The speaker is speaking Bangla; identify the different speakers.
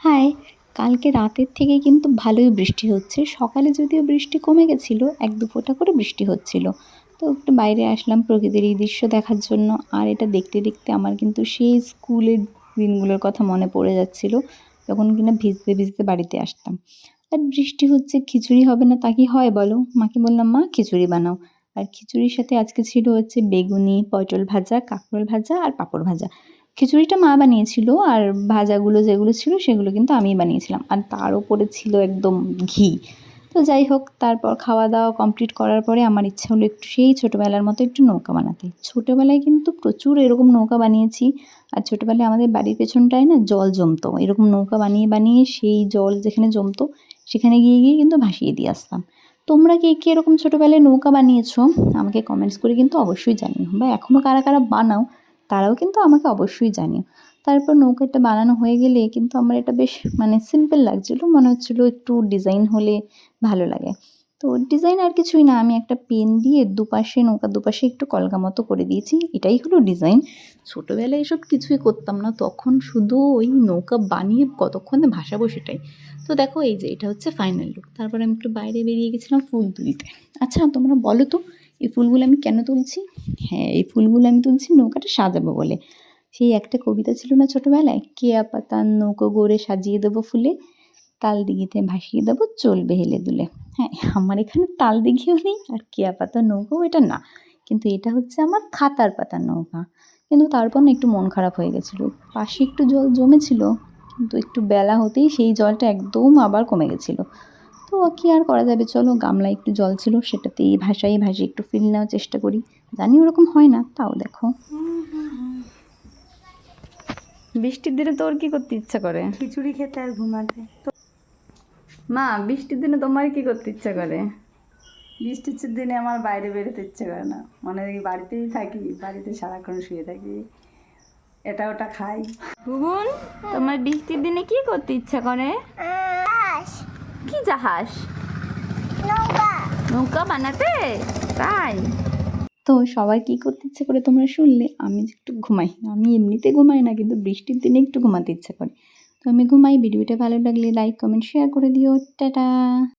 Speaker 1: হাই! কালকে রাতের থেকে কিন্তু ভালোই বৃষ্টি হচ্ছে। সকালে যদিও বৃষ্টি কমে গেছিলো, ১-২ ফোঁটা করে বৃষ্টি হচ্ছিল। তো একটু বাইরে আসলাম প্রকৃতির এই দৃশ্য দেখার জন্য। আর এটা দেখতে, দেখতে আমার কিন্তু সেই স্কুলের দিনগুলোর কথা মনে পড়ে যাচ্ছিল, যখন কিনা ভিজতে, ভিজতে বাড়িতে আসতাম। আর বৃষ্টি হচ্ছে, খিচুড়ি হবে না তা কি হয় বলো? মাকে বললাম, "মা খিচুড়ি বানাও।" আর খিচুড়ির সাথে আজকে ছিল হচ্ছে বেগুনি, পটল ভাজা, কাঁকরোল ভাজা আর পাঁপড় ভাজা। খিচুড়িটা মা বানিয়েছিল আর ভাজাগুলো যেগুলো ছিল সেগুলো কিন্তু আমিই বানিয়েছিলাম। আর তার ওপরে ছিল একদম ঘি। তো যাই হোক, তারপর খাওয়া-দাওয়া কমপ্লিট করার পরে আমার ইচ্ছা হলো একটু সেই ছোটোবেলার মতো একটু নৌকা বানাতে। ছোটোবেলায় কিন্তু প্রচুর এরকম নৌকা বানিয়েছি। আর ছোটোবেলায় আমাদের বাড়ির পেছনটায় না জল জমতো। এরকম নৌকা বানিয়ে, বানিয়ে সেই জল যেখানে জমতো সেখানে গিয়ে, গিয়ে কিন্তু ভাসিয়ে দিয়ে আসতাম। তোমরা কে, কে এরকম ছোটোবেলায় নৌকা বানিয়েছো? আমাকে কমেন্টস করে কিন্তু অবশ্যই জানিও। বা এখনও কারা, কারা বানাও তারাও কিন্তু আমাকে অবশ্যই জানিও। তারপর নৌকাটা বানানো হয়ে গেলে কিন্তু আমার এটা বেশ সিম্পল লাগছিলো। মনে হচ্ছিলো একটু ডিজাইন হলে ভালো লাগে। তো ডিজাইন আর কিছুই না, আমি একটা পেন দিয়ে দুপাশে নৌকার দুপাশে একটু কলকা মতো করে দিয়েছি। এটাই হলো ডিজাইন। ছোটোবেলায় এসব কিছুই করতাম না। তখন শুধু ওই নৌকা বানিয়ে কতক্ষণে ভাসাবো সেটাই। তো দেখো এই যে এটা হচ্ছে ফাইনাল লুক। তারপরে আমি একটু বাইরে বেরিয়ে গেছিলাম ফুল তুলতে। আচ্ছা তোমরা বলো তো এই ফুলগুলো আমি কেন তুলছি? হ্যাঁ, এই ফুলগুলো আমি তুলছি নৌকাটা সাজাবো বলে। সেই একটা কবিতা ছিল না ছোটোবেলায়? কেয়া পাতার নৌকো গড়ে সাজিয়ে দেবো ফুলে, তাল দিঘিতে ভাসিয়ে দেবো চলবে হেলে দুলে। হ্যাঁ, আমার এখানে তাল দিঘিও নেই আর কেয়া পাতার নৌকাও এটা না। কিন্তু এটা হচ্ছে আমার খাতার পাতার নৌকা। কিন্তু তারপর না একটু মন খারাপ হয়ে গেছিলো। পাশে একটু জল জমেছিল, কিন্তু একটু বেলা হতেই সেই জলটা একদম আবার কমে গেছিলো। তো কি আর করা যাবে, চলো গামলায় একটু জল ছিল সেটাতেই ভাসাই ভাসিয়ে একটু ফিল নেওয়ার চেষ্টা করি। জানি ওরকম হয় না, তাও দেখো। বৃষ্টির দিনে তোর কি করতে ইচ্ছা করে?
Speaker 2: খিচুড়ি খেতে আর ঘুমাতে।
Speaker 1: মা, বৃষ্টির দিনে তোমার কি করতে ইচ্ছা করে?
Speaker 2: বৃষ্টির দিনে আমার বাইরে বেরোতে ইচ্ছে করে না, মনে হয় বাড়িতেই থাকি, বাড়িতে সারাক্ষণ শুয়ে থাকি, এটা ওটা খাই।
Speaker 1: গুগুন, তোমার বৃষ্টির দিনে কি করতে ইচ্ছা করে? কি জাহাজ? নৌকা বানাতে? তাই? তো সবার কি করতে ইচ্ছে করে তোমরা শুনলে? আমি যে একটু ঘুমাই, আমি এমনিতে ঘুমাই না, কিন্তু বৃষ্টির দিনে একটু ঘুমাতে ইচ্ছে করে। তো আমি ঘুমাই। ভিডিওটা ভালো লাগলে লাইক কমেন্ট শেয়ার করে দিও। টাটা।